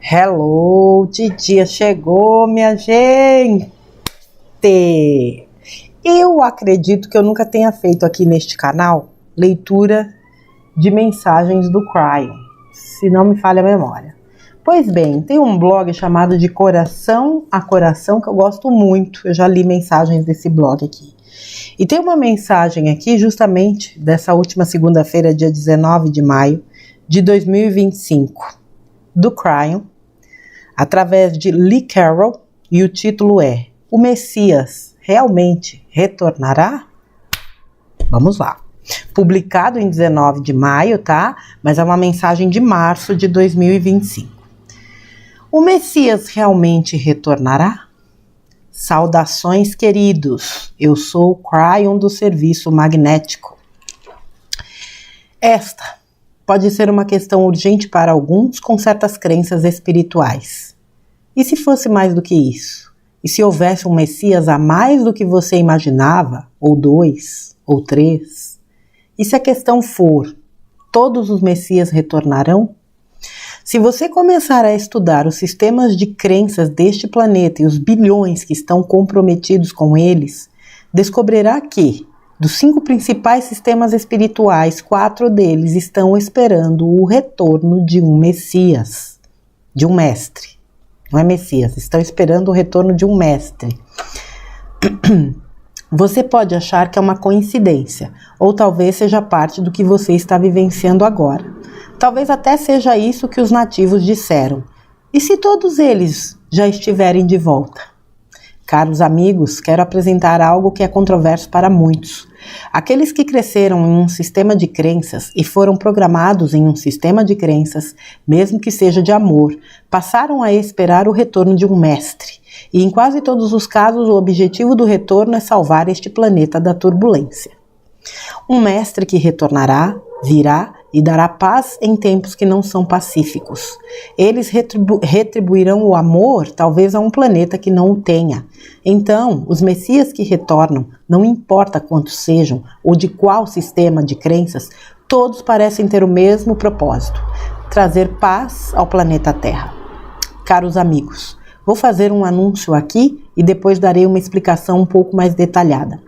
Hello, Titia chegou, minha gente! Eu acredito que eu nunca tenha feito aqui neste canal leitura de mensagens do Cryon, se não me falha a memória. Pois bem, tem um blog chamado de Coração a Coração que eu gosto muito, eu já li mensagens desse blog aqui. E tem uma mensagem aqui justamente dessa última segunda-feira, dia 19 de maio de 2025, do Cryon, através de Lee Carroll, e o título é: O Messias realmente retornará? Vamos lá. Publicado em 19 de maio, tá? Mas é uma mensagem de março de 2025. O Messias realmente retornará? Saudações, queridos. Eu sou o Cryon do Serviço Magnético. Esta pode ser uma questão urgente para alguns com certas crenças espirituais. E se fosse mais do que isso? E se houvesse um Messias a mais do que você imaginava? Ou 2? Ou 3? E se a questão for: todos os Messias retornarão? Se você começar a estudar os sistemas de crenças deste planeta e os bilhões que estão comprometidos com eles, descobrirá que, dos 5 principais sistemas espirituais, 4 deles estão esperando o retorno de um Messias, de um mestre. Não é Messias, estão esperando o retorno de um mestre. Você pode achar que é uma coincidência, ou talvez seja parte do que você está vivenciando agora. Talvez até seja isso que os nativos disseram. E se todos eles já estiverem de volta? Caros amigos, quero apresentar algo que é controverso para muitos. Aqueles que cresceram em um sistema de crenças e foram programados em um sistema de crenças, mesmo que seja de amor, passaram a esperar o retorno de um mestre. E em quase todos os casos, o objetivo do retorno é salvar este planeta da turbulência. Um mestre que retornará, virá e dará paz em tempos que não são pacíficos. Eles retribuirão o amor, talvez a um planeta que não o tenha. Então, os Messias que retornam, não importa quantos sejam ou de qual sistema de crenças, todos parecem ter o mesmo propósito: trazer paz ao planeta Terra. Caros amigos, vou fazer um anúncio aqui e depois darei uma explicação um pouco mais detalhada.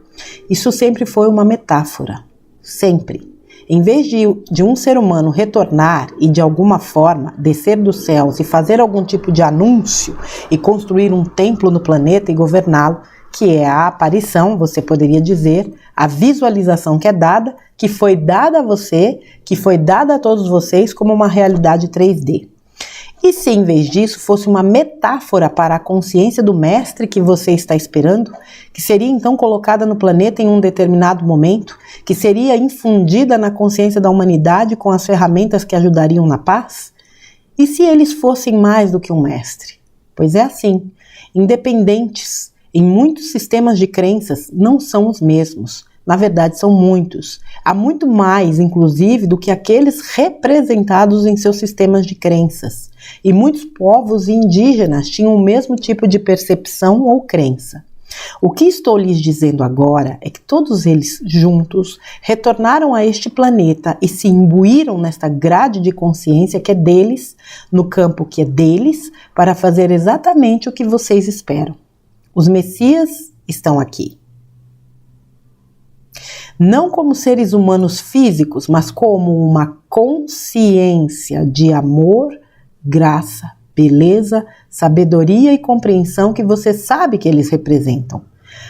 Isso sempre foi uma metáfora. Sempre. Em vez de um ser humano retornar e de alguma forma descer dos céus e fazer algum tipo de anúncio e construir um templo no planeta e governá-lo, que é a aparição, você poderia dizer, a visualização que é dada, que foi dada a você, que foi dada a todos vocês como uma realidade 3D. E se em vez disso fosse uma metáfora para a consciência do mestre que você está esperando, que seria então colocada no planeta em um determinado momento, que seria infundida na consciência da humanidade com as ferramentas que ajudariam na paz? E se eles fossem mais do que um mestre? Pois é assim, independentes em muitos sistemas de crenças não são os mesmos. Na verdade, são muitos. Há muito mais, inclusive, do que aqueles representados em seus sistemas de crenças. E muitos povos indígenas tinham o mesmo tipo de percepção ou crença. O que estou lhes dizendo agora é que todos eles juntos retornaram a este planeta e se imbuíram nesta grade de consciência que é deles, no campo que é deles, para fazer exatamente o que vocês esperam. Os Messias estão aqui. Não como seres humanos físicos, mas como uma consciência de amor, graça, beleza, sabedoria e compreensão que você sabe que eles representam.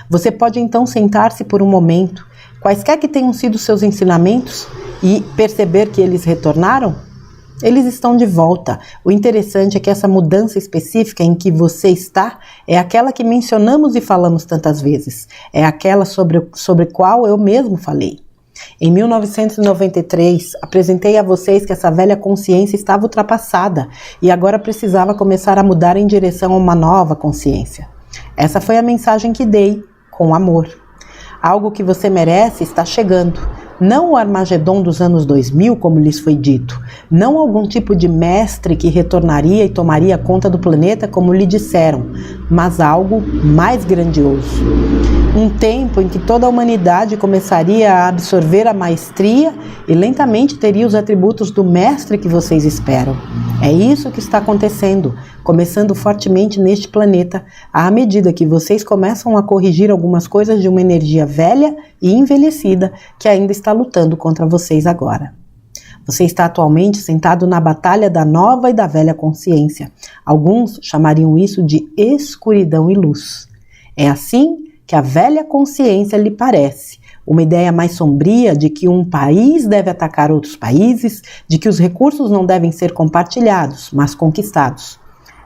Você pode então sentar-se por um momento, quaisquer que tenham sido seus ensinamentos, e perceber que eles retornaram? Eles estão de volta. O interessante é que essa mudança específica em que você está é aquela que mencionamos e falamos tantas vezes. É aquela sobre qual eu mesmo falei. Em 1993, apresentei a vocês que essa velha consciência estava ultrapassada e agora precisava começar a mudar em direção a uma nova consciência. Essa foi a mensagem que dei, com amor. Algo que você merece está chegando. Não o Armagedon dos anos 2000, como lhes foi dito. Não algum tipo de mestre que retornaria e tomaria conta do planeta, como lhe disseram. mas algo mais grandioso. Um tempo em que toda a humanidade começaria a absorver a maestria e lentamente teria os atributos do mestre que vocês esperam. É isso que está acontecendo, começando fortemente neste planeta, à medida que vocês começam a corrigir algumas coisas de uma energia velha e envelhecida que ainda está lutando contra vocês agora. Você está atualmente sentado na batalha da nova e da velha consciência. Alguns chamariam isso de escuridão e luz. É assim que a velha consciência lhe parece. Uma ideia mais sombria de que um país deve atacar outros países, de que os recursos não devem ser compartilhados, mas conquistados.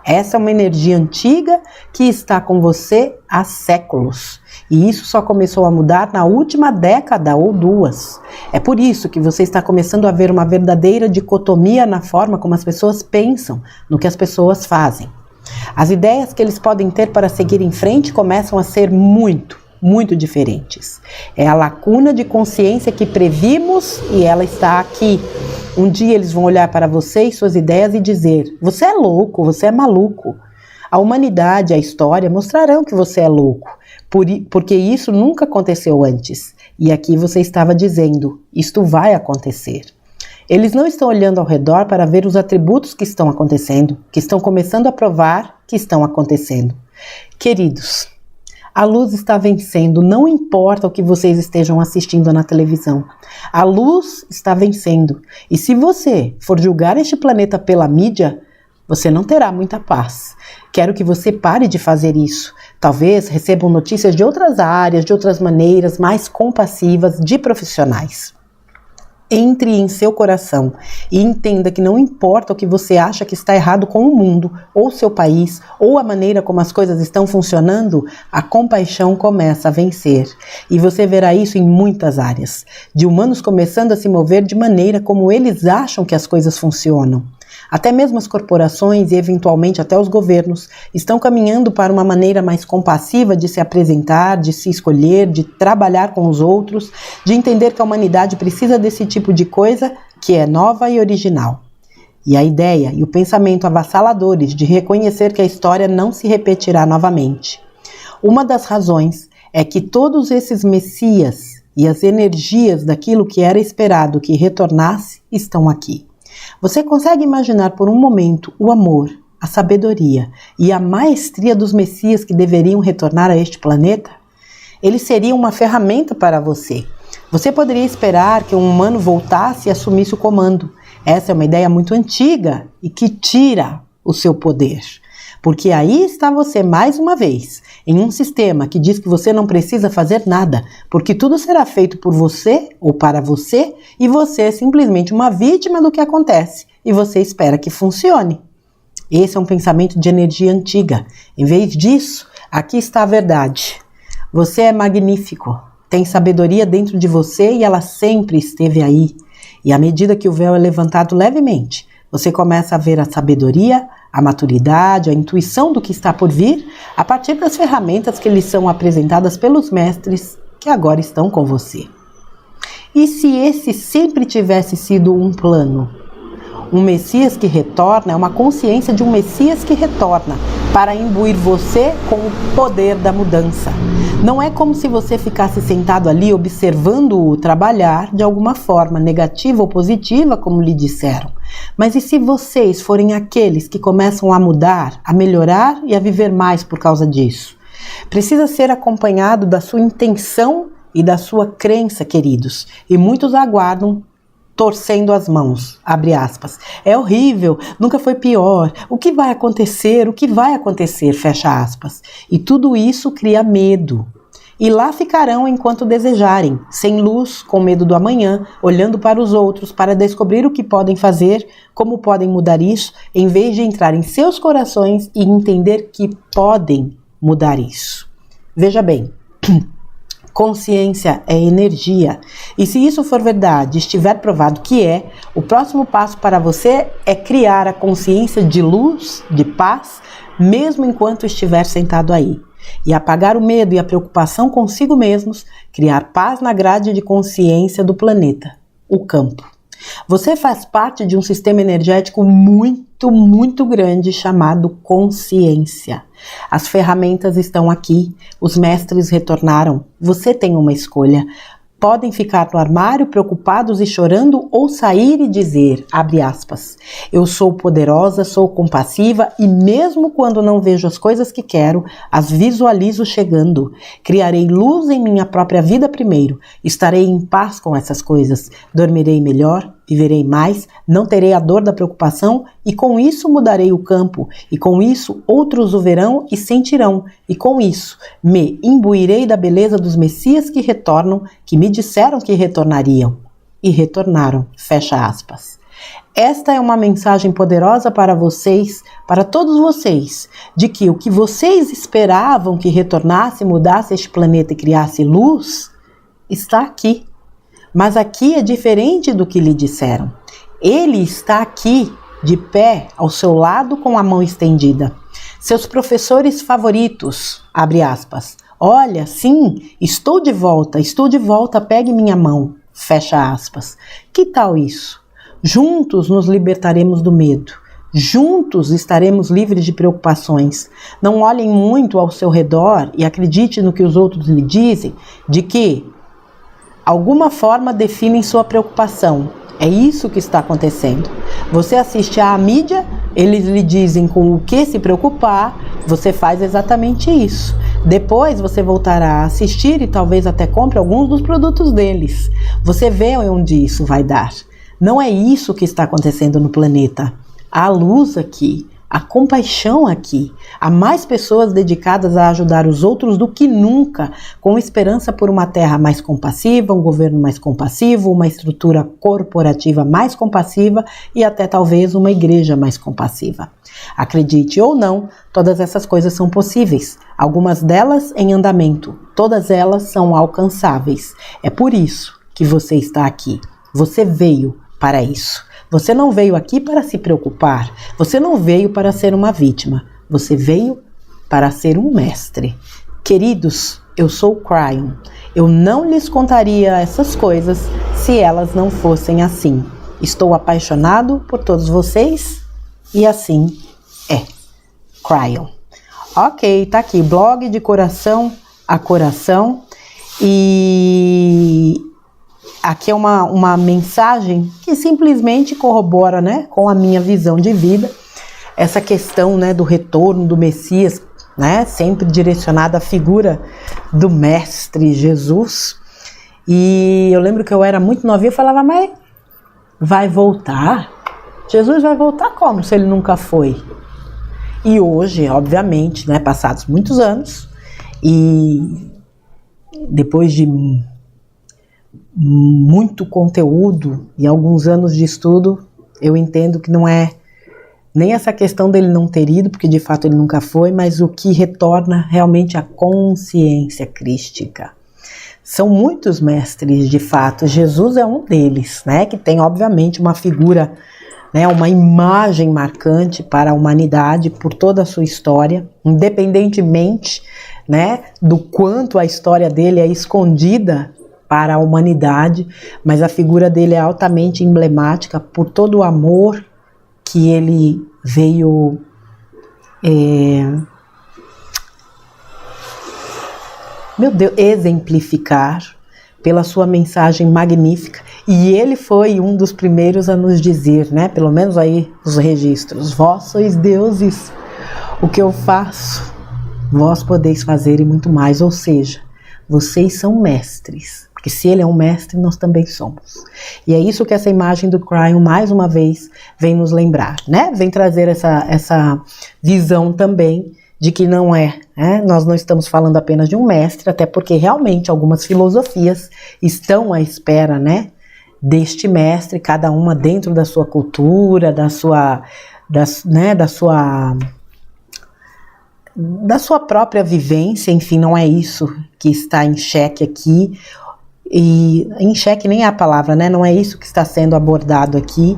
Essa é uma energia antiga que está com você há séculos. E isso só começou a mudar na última década ou duas. É por isso que você está começando a ver uma verdadeira dicotomia na forma como as pessoas pensam, no que as pessoas fazem. As ideias que eles podem ter para seguir em frente começam a ser muito diferentes. É a lacuna de consciência que previmos e ela está aqui. Um dia eles vão olhar para você e suas ideias e dizer: você é louco, você é maluco. A humanidade, a história mostrarão que você é louco, porque isso nunca aconteceu antes. E aqui você estava dizendo: isto vai acontecer. Eles não estão olhando ao redor para ver os atributos que estão acontecendo, que estão começando a provar que estão acontecendo. Queridos, a luz está vencendo, não importa o que vocês estejam assistindo na televisão. A luz está vencendo. E se você for julgar este planeta pela mídia, você não terá muita paz. Quero que você pare de fazer isso. Talvez recebam notícias de outras áreas, de outras maneiras mais compassivas de profissionais. Entre em seu coração e entenda que não importa o que você acha que está errado com o mundo, ou seu país, ou a maneira como as coisas estão funcionando, a compaixão começa a vencer. E você verá isso em muitas áreas, de humanos começando a se mover de maneira como eles acham que as coisas funcionam. Até mesmo as corporações e eventualmente até os governos estão caminhando para uma maneira mais compassiva de se apresentar, de se escolher, de trabalhar com os outros, de entender que a humanidade precisa desse tipo de coisa que é nova e original. E a ideia e o pensamento avassaladores de reconhecer que a história não se repetirá novamente. Uma das razões é que todos esses messias e as energias daquilo que era esperado que retornasse estão aqui. Você consegue imaginar por um momento o amor, a sabedoria e a maestria dos messias que deveriam retornar a este planeta? Eles seriam uma ferramenta para você. Você poderia esperar que um humano voltasse e assumisse o comando. Essa é uma ideia muito antiga e que tira o seu poder. Porque aí está você mais uma vez, em um sistema que diz que você não precisa fazer nada, porque tudo será feito por você ou para você, e você é simplesmente uma vítima do que acontece, e você espera que funcione. Esse é um pensamento de energia antiga. Em vez disso, aqui está a verdade. Você é magnífico, tem sabedoria dentro de você e ela sempre esteve aí. E à medida que o véu é levantado levemente, você começa a ver a sabedoria, a maturidade, a intuição do que está por vir, a partir das ferramentas que lhes são apresentadas pelos mestres que agora estão com você. E se esse sempre tivesse sido um plano? Um Messias que retorna é uma consciência de um Messias que retorna para imbuir você com o poder da mudança. Não é como se você ficasse sentado ali observando-o trabalhar de alguma forma, negativa ou positiva, como lhe disseram. Mas e se vocês forem aqueles que começam a mudar, a melhorar e a viver mais por causa disso? Precisa ser acompanhado da sua intenção e da sua crença, queridos. E muitos aguardam torcendo as mãos, abre aspas. É horrível, nunca foi pior. O que vai acontecer? O que vai acontecer? Fecha aspas. E tudo isso cria medo. E lá ficarão enquanto desejarem, sem luz, com medo do amanhã, olhando para os outros para descobrir o que podem fazer, como podem mudar isso, em vez de entrar em seus corações e entender que podem mudar isso. Veja bem, consciência é energia. E se isso for verdade, estiver provado que é, o próximo passo para você é criar a consciência de luz, de paz, mesmo enquanto estiver sentado aí. E apagar o medo e a preocupação consigo mesmos, criar paz na grade de consciência do planeta, o campo. Você faz parte de um sistema energético muito grande chamado consciência. As ferramentas estão aqui, os mestres retornaram, você tem uma escolha. Podem ficar no armário preocupados e chorando ou sair e dizer, abre aspas, eu sou poderosa, sou compassiva e mesmo quando não vejo as coisas que quero, as visualizo chegando. Criarei luz em minha própria vida primeiro, estarei em paz com essas coisas, dormirei melhor, viverei mais, não terei a dor da preocupação e com isso mudarei o campo e com isso outros o verão e sentirão e com isso me imbuirei da beleza dos Messias que retornam, que me disseram que retornariam e retornaram, fecha aspas. Esta é uma mensagem poderosa para vocês, para todos vocês, de que o que vocês esperavam que retornasse, mudasse este planeta e criasse luz, está aqui. Mas aqui é diferente do que lhe disseram. Ele está aqui, de pé, ao seu lado com a mão estendida. Seus professores favoritos, abre aspas, olha, sim, estou de volta, pegue minha mão, fecha aspas. Que tal isso? Juntos nos libertaremos do medo. Juntos estaremos livres de preocupações. Não olhem muito ao seu redor e acredite no que os outros lhe dizem, de que alguma forma definem sua preocupação. É isso que está acontecendo. Você assiste à mídia, eles lhe dizem com o que se preocupar, você faz exatamente isso. Depois você voltará a assistir e talvez até compre alguns dos produtos deles. Você vê onde isso vai dar. Não é isso que está acontecendo no planeta. Há luz aqui. Há compaixão aqui, há mais pessoas dedicadas a ajudar os outros do que nunca, com esperança por uma terra mais compassiva, um governo mais compassivo, uma estrutura corporativa mais compassiva e até talvez uma igreja mais compassiva. Acredite ou não, todas essas coisas são possíveis, algumas delas em andamento, todas elas são alcançáveis. É por isso que você está aqui, você veio para isso. Você não veio aqui para se preocupar, você não veio para ser uma vítima, você veio para ser um mestre. Queridos, eu sou Cryon. Eu não lhes contaria essas coisas se elas não fossem assim. Estou apaixonado por todos vocês e assim é. Cryon. Ok, tá aqui, blog de coração a coração e aqui é uma mensagem que simplesmente corrobora, né, com a minha visão de vida, essa questão, né, do retorno do Messias, né, sempre direcionada à figura do Mestre Jesus. E eu lembro que eu era muito novinha, eu falava, mas vai voltar? Jesus vai voltar como se ele nunca foi? E hoje, obviamente, né, passados muitos anos, e depois de muito conteúdo e alguns anos de estudo, eu entendo que não é nem essa questão dele não ter ido, porque de fato ele nunca foi, mas o que retorna realmente a consciência crística. São muitos mestres, de fato, Jesus é um deles, né, que tem obviamente uma figura, né, uma imagem marcante para a humanidade por toda a sua história, independentemente, né, do quanto a história dele é escondida para a humanidade, mas a figura dele é altamente emblemática por todo o amor que ele veio exemplificar pela sua mensagem magnífica. E ele foi um dos primeiros a nos dizer, né, pelo menos aí os registros, vós sois deuses, o que eu faço, vós podeis fazer e muito mais, ou seja, vocês são mestres. Porque se ele é um mestre, nós também somos. E é isso que essa imagem do Cryon, mais uma vez, vem nos lembrar, né? Vem trazer essa visão também de que não nós não estamos falando apenas de um mestre, até porque realmente algumas filosofias estão à espera, né, deste mestre, cada uma dentro da sua cultura, da sua própria vivência, enfim, não é isso que está em xeque aqui. E em xeque nem é a palavra, né? Não é isso que está sendo abordado aqui,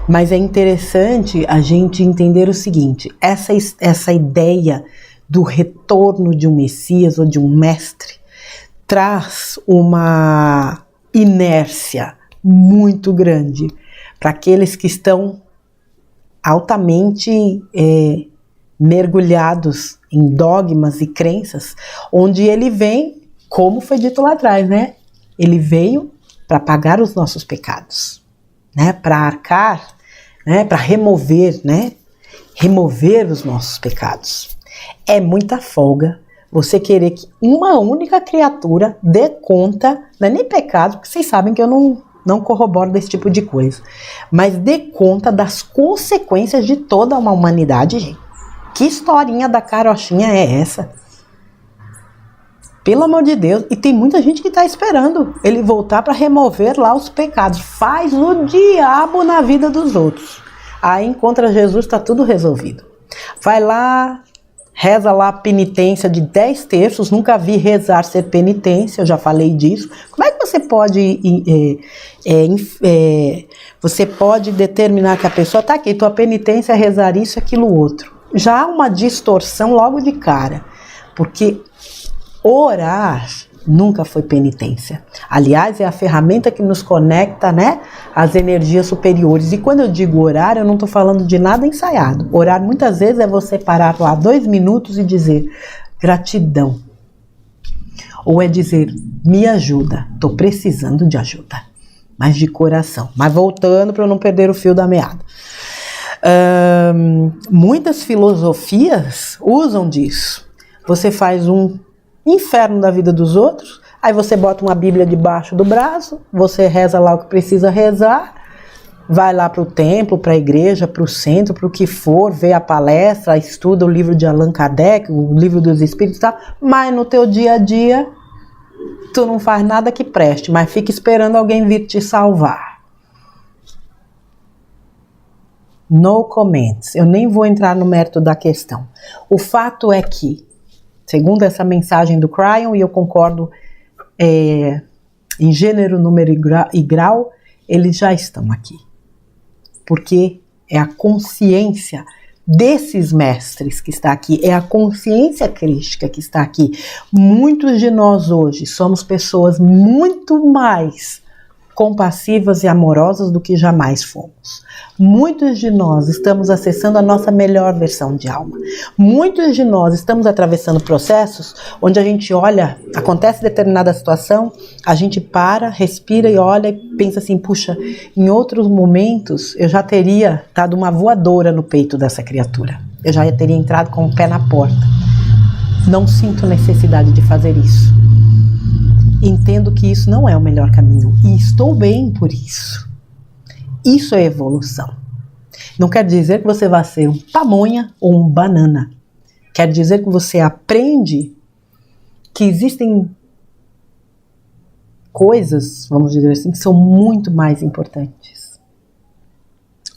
mas é interessante a gente entender o seguinte, essa ideia do retorno de um Messias ou de um mestre traz uma inércia muito grande para aqueles que estão altamente mergulhados em dogmas e crenças, onde ele vem, como foi dito lá atrás, né? Ele veio para pagar os nossos pecados, né? Para arcar, né? Para remover, né? Remover os nossos pecados. É muita folga você querer que uma única criatura dê conta, não é nem pecado, porque vocês sabem que eu não corroboro desse tipo de coisa, mas dê conta das consequências de toda uma humanidade, gente. Que historinha da carochinha é essa? Pelo amor de Deus. E tem muita gente que está esperando ele voltar para remover lá os pecados. Faz o diabo na vida dos outros. Aí encontra Jesus, está tudo resolvido. Vai lá, reza lá a penitência de 10 terços. Nunca vi rezar ser penitência, eu já falei disso. Como é que você pode... você pode determinar que a pessoa está aqui, tua penitência é rezar isso, aquilo, outro. Já há uma distorção logo de cara, porque orar nunca foi penitência. Aliás, é a ferramenta que nos conecta, né, às energias superiores. E quando eu digo orar, eu não estou falando de nada ensaiado. Orar muitas vezes é você parar lá 2 minutos e dizer gratidão. Ou é dizer, me ajuda, estou precisando de ajuda. Mas de coração. Mas voltando para eu não perder o fio da meada. Muitas filosofias usam disso. Você faz um inferno da vida dos outros, aí você bota uma Bíblia debaixo do braço, você reza lá o que precisa rezar, vai lá para o templo, para a igreja, para o centro, para o que for, vê a palestra, estuda o livro de Allan Kardec, o livro dos Espíritos, tá? Mas no teu dia a dia tu não faz nada que preste, mas fica esperando alguém vir te salvar. No comments. Eu nem vou entrar no mérito da questão. O fato é que, segundo essa mensagem do Cryon, e eu concordo em gênero, número e grau, eles já estão aqui. Porque é a consciência desses mestres que está aqui, é a consciência crística que está aqui. Muitos de nós hoje somos pessoas muito mais compassivas e amorosas do que jamais fomos. Muitos de nós estamos acessando a nossa melhor versão de alma. Muitos de nós estamos atravessando processos onde a gente olha, acontece determinada situação, a gente para, respira e olha e pensa assim, puxa, em outros momentos eu já teria dado uma voadora no peito dessa criatura. Eu já teria entrado com o pé na porta. Não sinto necessidade de fazer isso. Entendo que isso não é o melhor caminho e estou bem por isso. Isso é evolução. Não quer dizer que você vai ser um pamonha ou um banana. Quer dizer que você aprende que existem coisas, vamos dizer assim, que são muito mais importantes.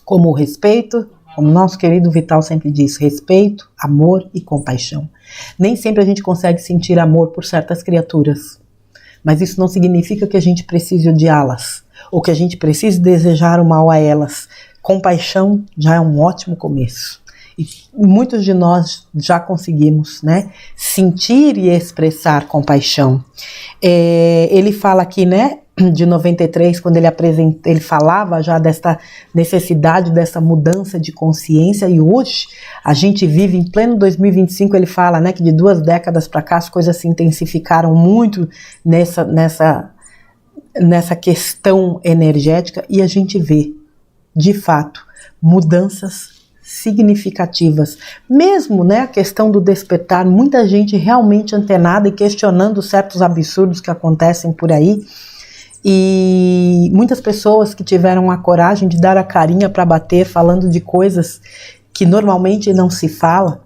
Como o respeito, como nosso querido Vital sempre diz, respeito, amor e compaixão. Nem sempre a gente consegue sentir amor por certas criaturas. Mas isso não significa que a gente precise odiá-las, ou que a gente precise desejar o mal a elas. Compaixão já é um ótimo começo. E muitos de nós já conseguimos, né, sentir e expressar compaixão. Ele fala aqui, né, de 93, quando ele falava já desta necessidade, dessa mudança de consciência, e hoje a gente vive em pleno 2025, ele fala, né, que de 2 décadas para cá as coisas se intensificaram muito nessa questão energética, e a gente vê, de fato, mudanças significativas. Mesmo, né, a questão do despertar, muita gente realmente antenada e questionando certos absurdos que acontecem por aí, e muitas pessoas que tiveram a coragem de dar a carinha para bater, falando de coisas que normalmente não se fala,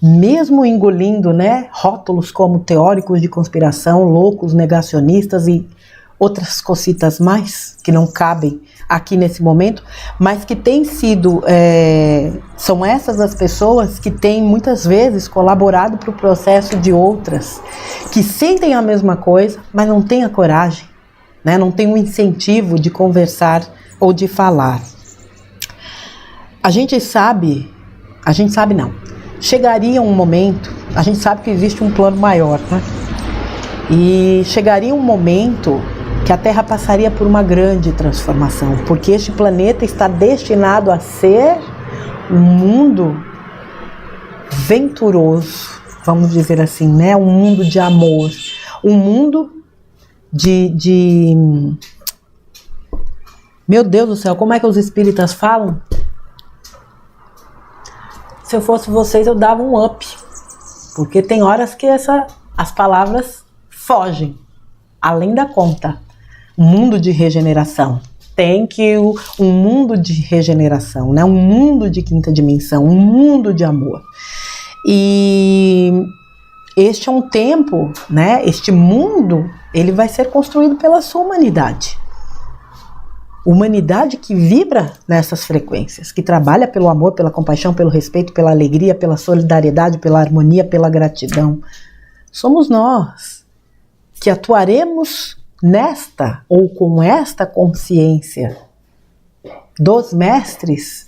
mesmo engolindo, né, rótulos como teóricos de conspiração, loucos, negacionistas e outras cositas mais que não cabem aqui nesse momento, mas que têm sido, são essas as pessoas que têm muitas vezes colaborado para o processo de outras, que sentem a mesma coisa, mas não têm a coragem, né, não tem um incentivo de conversar ou de falar. A gente sabe não, chegaria um momento, a gente sabe que existe um plano maior, né? E chegaria um momento que a Terra passaria por uma grande transformação, porque este planeta está destinado a ser um mundo venturoso, vamos dizer assim, né? Um mundo de amor, um mundo de... Meu Deus do céu, como é que os espíritas falam? Se eu fosse vocês, eu dava um up, porque tem horas que as palavras fogem, além da conta. Um mundo de regeneração. Tem que um mundo de regeneração, né? Um mundo de quinta dimensão, um mundo de amor. E este é um tempo, né? Este mundo, ele vai ser construído pela sua humanidade. Humanidade que vibra nessas frequências, que trabalha pelo amor, pela compaixão, pelo respeito, pela alegria, pela solidariedade, pela harmonia, pela gratidão. Somos nós que atuaremos nesta ou com esta consciência dos mestres,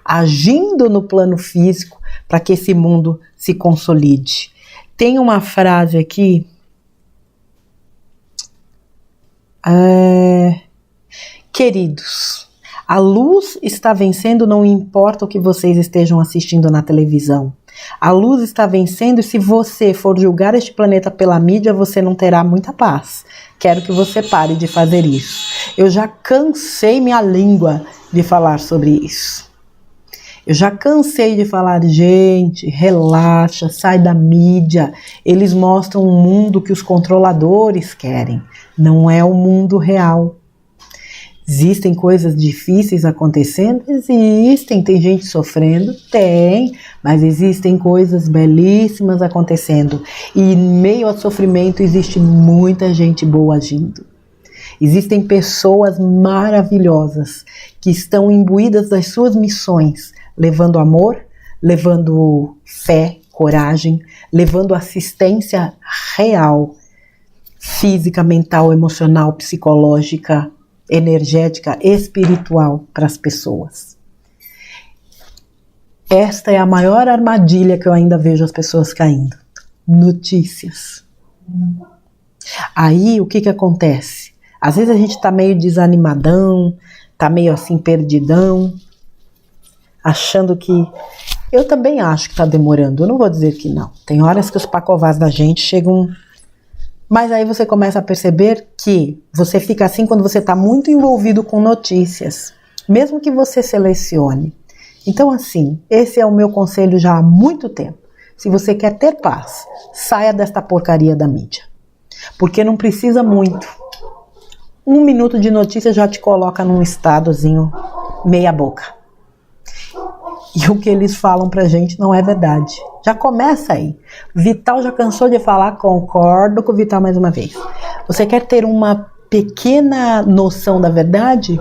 agindo no plano físico para que esse mundo se consolide. Tem uma frase aqui, queridos, a luz está vencendo, não importa o que vocês estejam assistindo na televisão. A luz está vencendo e se você for julgar este planeta pela mídia, você não terá muita paz. Quero que você pare de fazer isso. Eu já cansei minha língua de falar sobre isso. Eu já cansei de falar, gente, relaxa, sai da mídia. Eles mostram um mundo que os controladores querem. Não é o mundo real. Existem coisas difíceis acontecendo? Existem. Tem gente sofrendo? Tem. Mas existem coisas belíssimas acontecendo. E em meio ao sofrimento existe muita gente boa agindo. Existem pessoas maravilhosas que estão imbuídas das suas missões, levando amor, levando fé, coragem, levando assistência real, física, mental, emocional, psicológica, energética, espiritual para as pessoas. Esta é a maior armadilha que eu ainda vejo as pessoas caindo. Notícias. Aí o que acontece? Às vezes a gente tá meio desanimadão, tá meio assim perdidão, achando que... Eu também acho que tá demorando, eu não vou dizer que não. Tem horas que os pacovás da gente chegam... Mas aí você começa a perceber que você fica assim quando você está muito envolvido com notícias, mesmo que você selecione. Então assim, esse é o meu conselho já há muito tempo. Se você quer ter paz, saia desta porcaria da mídia. Porque não precisa muito. 1 minuto de notícia já te coloca num estadozinho meia boca. E o que eles falam pra gente não é verdade. Já começa aí. Vital já cansou de falar, concordo com o Vital mais uma vez. Você quer ter uma pequena noção da verdade?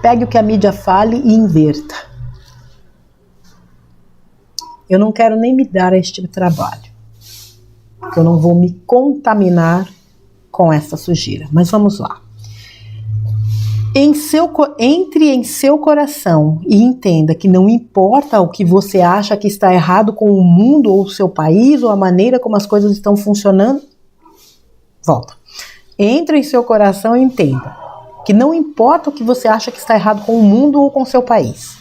Pegue o que a mídia fale e inverta. Eu não quero nem me dar a este trabalho, porque eu não vou me contaminar com essa sujeira. Mas vamos lá. Entre em seu coração e entenda que não importa o que você acha que está errado com o mundo ou o seu país ou a maneira como as coisas estão funcionando. Volta. Entre em seu coração e entenda que não importa o que você acha que está errado com o mundo ou com o seu país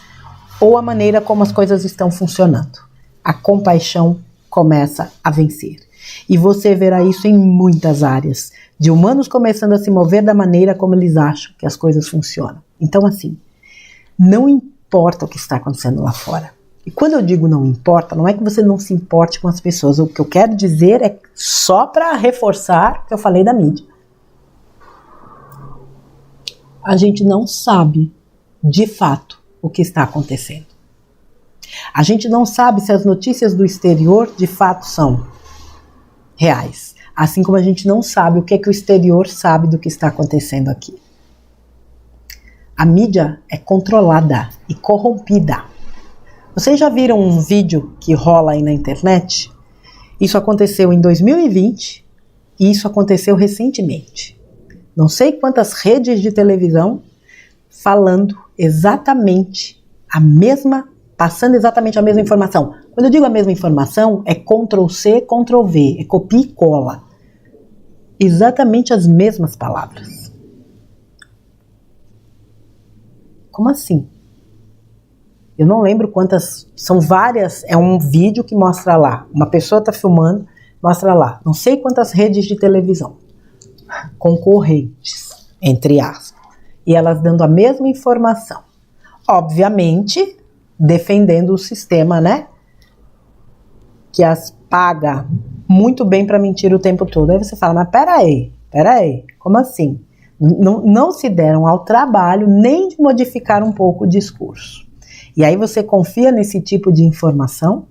ou a maneira como as coisas estão funcionando. A compaixão começa a vencer. E você verá isso em muitas áreas, de humanos começando a se mover da maneira como eles acham que as coisas funcionam. Então assim, não importa o que está acontecendo lá fora. E quando eu digo não importa, não é que você não se importe com as pessoas. O que eu quero dizer é só para reforçar o que eu falei da mídia. A gente não sabe, de fato, o que está acontecendo. A gente não sabe se as notícias do exterior, de fato, são reais. Assim como a gente não sabe o que o exterior sabe do que está acontecendo aqui. A mídia é controlada e corrompida. Vocês já viram um vídeo que rola aí na internet? Isso aconteceu em 2020 e isso aconteceu recentemente. Não sei quantas redes de televisão falando exatamente a mesma, passando exatamente a mesma informação. Quando eu digo a mesma informação, é Ctrl+C, Ctrl+V, é copia e cola. Exatamente as mesmas palavras. Como assim? Eu não lembro quantas, são várias, é um vídeo que mostra lá, uma pessoa está filmando, mostra lá, não sei quantas redes de televisão, concorrentes, entre aspas, e elas dando a mesma informação. Obviamente, defendendo o sistema, né? Que as paga muito bem para mentir o tempo todo. Aí você fala, mas peraí, como assim? Não se deram ao trabalho nem de modificar um pouco o discurso. E aí você confia nesse tipo de informação?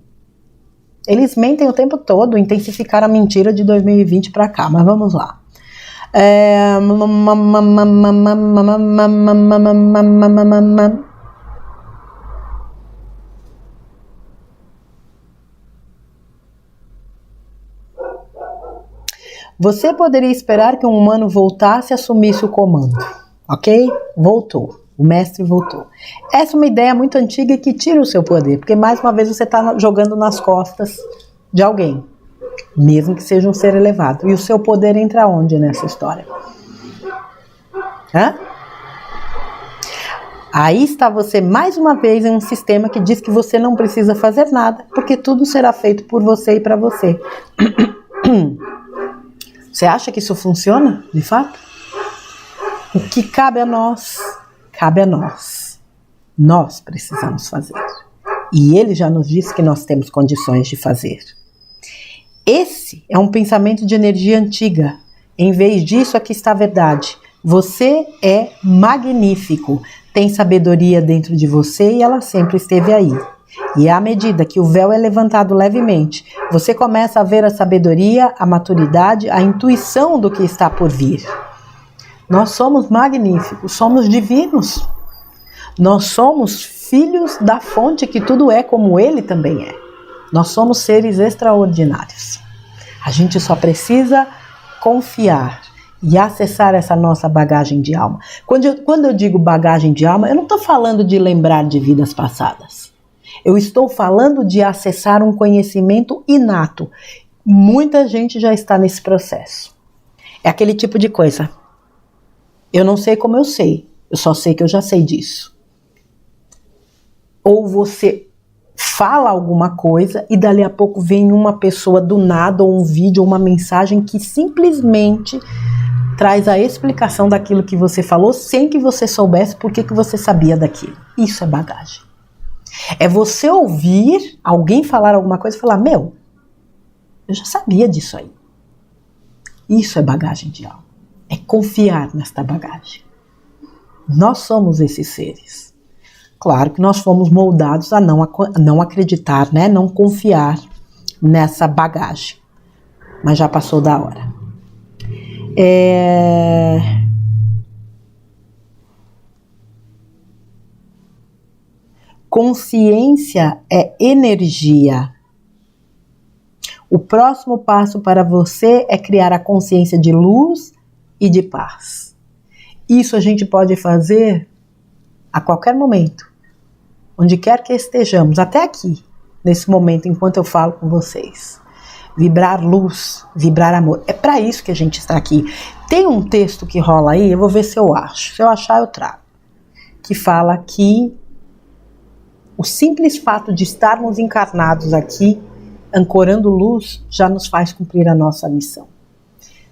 Eles mentem o tempo todo, intensificaram a mentira de 2020 para cá, mas vamos lá. Você poderia esperar que um humano voltasse e assumisse o comando, ok? Voltou. O mestre voltou. Essa é uma ideia muito antiga que tira o seu poder, porque mais uma vez você está jogando nas costas de alguém, mesmo que seja um ser elevado. E o seu poder entra onde nessa história? Hã? Aí está você mais uma vez em um sistema que diz que você não precisa fazer nada, porque tudo será feito por você e para você. Você acha que isso funciona, de fato? O que cabe a nós, cabe a nós. Nós precisamos fazer. E ele já nos disse que nós temos condições de fazer. Esse é um pensamento de energia antiga. Em vez disso, aqui está a verdade. Você é magnífico. Tem sabedoria dentro de você e ela sempre esteve aí. E à medida que o véu é levantado levemente, você começa a ver a sabedoria, a maturidade, a intuição do que está por vir. Nós somos magníficos, somos divinos. Nós somos filhos da fonte que tudo é como ele também é. Nós somos seres extraordinários. A gente só precisa confiar e acessar essa nossa bagagem de alma. Quando eu digo bagagem de alma, eu não estou falando de lembrar de vidas passadas. Eu estou falando de acessar um conhecimento inato. Muita gente já está nesse processo. É aquele tipo de coisa. Eu não sei como eu sei. Eu só sei que eu já sei disso. Ou você fala alguma coisa e dali a pouco vem uma pessoa do nada, ou um vídeo, ou uma mensagem que simplesmente traz a explicação daquilo que você falou sem que você soubesse por que você sabia daquilo. Isso é bagagem. É você ouvir alguém falar alguma coisa e falar, meu, eu já sabia disso aí. Isso é bagagem de alma. É confiar nesta bagagem. Nós somos esses seres. Claro que nós fomos moldados a não acreditar, né? Não confiar nessa bagagem. Mas já passou da hora. Consciência é energia. O próximo passo para você é criar a consciência de luz e de paz. Isso a gente pode fazer a qualquer momento, onde quer que estejamos, até aqui, nesse momento, enquanto eu falo com vocês. Vibrar luz, vibrar amor. É para isso que a gente está aqui. Tem um texto que rola aí, eu vou ver se eu acho. Se eu achar, eu trago. Que fala que o simples fato de estarmos encarnados aqui, ancorando luz, já nos faz cumprir a nossa missão.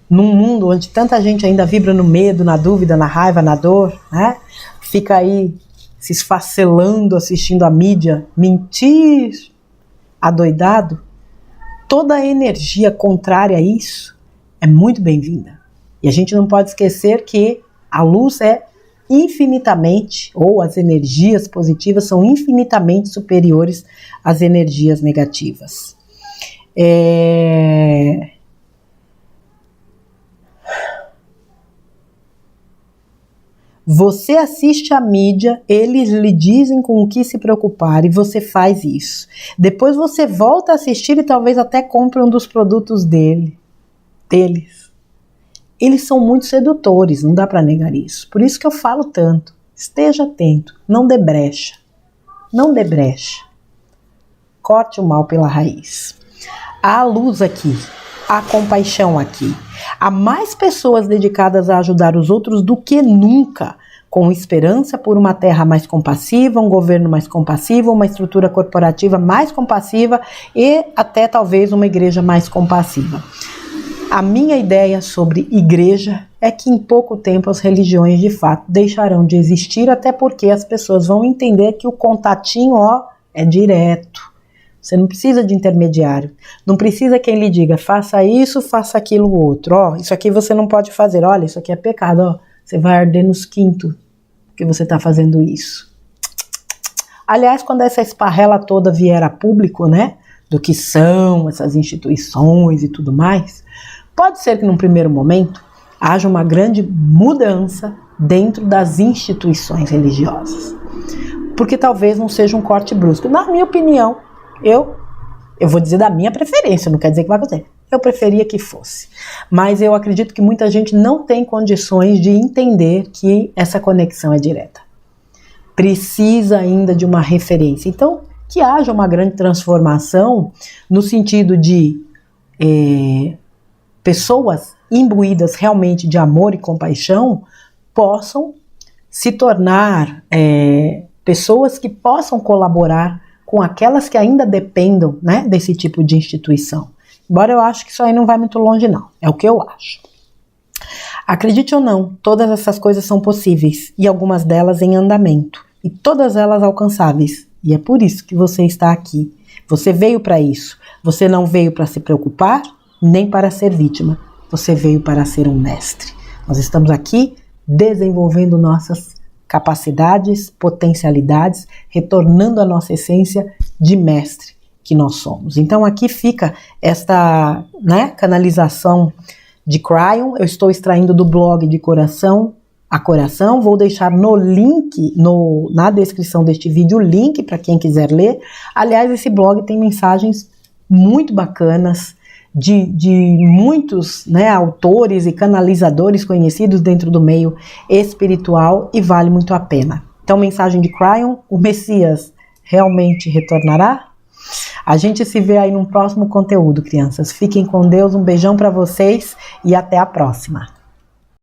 Num mundo onde tanta gente ainda vibra no medo, na dúvida, na raiva, na dor, né? Fica aí se esfacelando, assistindo a mídia, mentir, adoidado. Toda a energia contrária a isso é muito bem-vinda. E a gente não pode esquecer que a luz é infinitamente, ou as energias positivas são infinitamente superiores às energias negativas. Você assiste a mídia, eles lhe dizem com o que se preocupar e você faz isso. Depois você volta a assistir e talvez até compre um dos produtos deles. Eles são muito sedutores, não dá para negar isso. Por isso que eu falo tanto. Esteja atento, não dê brecha. Não dê brecha. Corte o mal pela raiz. Há luz aqui, há compaixão aqui. Há mais pessoas dedicadas a ajudar os outros do que nunca. com esperança por uma terra mais compassiva, um governo mais compassivo, uma estrutura corporativa mais compassiva e até talvez uma igreja mais compassiva. A minha ideia sobre igreja é que em pouco tempo as religiões de fato deixarão de existir, até porque as pessoas vão entender que o contatinho, é direto. Você não precisa de intermediário, não precisa quem lhe diga, faça isso, faça aquilo outro, isso aqui você não pode fazer, olha, isso aqui é pecado, você vai arder nos quintos que você está fazendo isso. Aliás, quando essa esparrela toda vier a público, né, do que são essas instituições e tudo mais, pode ser que num primeiro momento haja uma grande mudança dentro das instituições religiosas, porque talvez não seja um corte brusco. Na minha opinião, eu vou dizer da minha preferência, não quer dizer que vai acontecer. Eu preferia que fosse. Mas eu acredito que muita gente não tem condições de entender que essa conexão é direta. Precisa ainda de uma referência. Então, que haja uma grande transformação no sentido de pessoas imbuídas realmente de amor e compaixão possam se tornar pessoas que possam colaborar com aquelas que ainda dependam, né, desse tipo de instituição. Embora eu acho que isso aí não vai muito longe não, é o que eu acho. Acredite ou não, todas essas coisas são possíveis e algumas delas em andamento e todas elas alcançáveis. E é por isso que você está aqui. Você veio para isso. Você não veio para se preocupar, nem para ser vítima. Você veio para ser um mestre. Nós estamos aqui desenvolvendo nossas capacidades, potencialidades, retornando à nossa essência de mestre que nós somos. Então aqui fica esta, canalização de Cryon. Eu estou extraindo do blog de Coração a Coração. Vou deixar no link, na descrição deste vídeo, o link para quem quiser ler. Aliás, esse blog tem mensagens muito bacanas de muitos autores e canalizadores conhecidos dentro do meio espiritual e vale muito a pena. Então, mensagem de Cryon: o Messias realmente retornará? A gente se vê aí num próximo conteúdo, crianças. Fiquem com Deus, um beijão para vocês e até a próxima.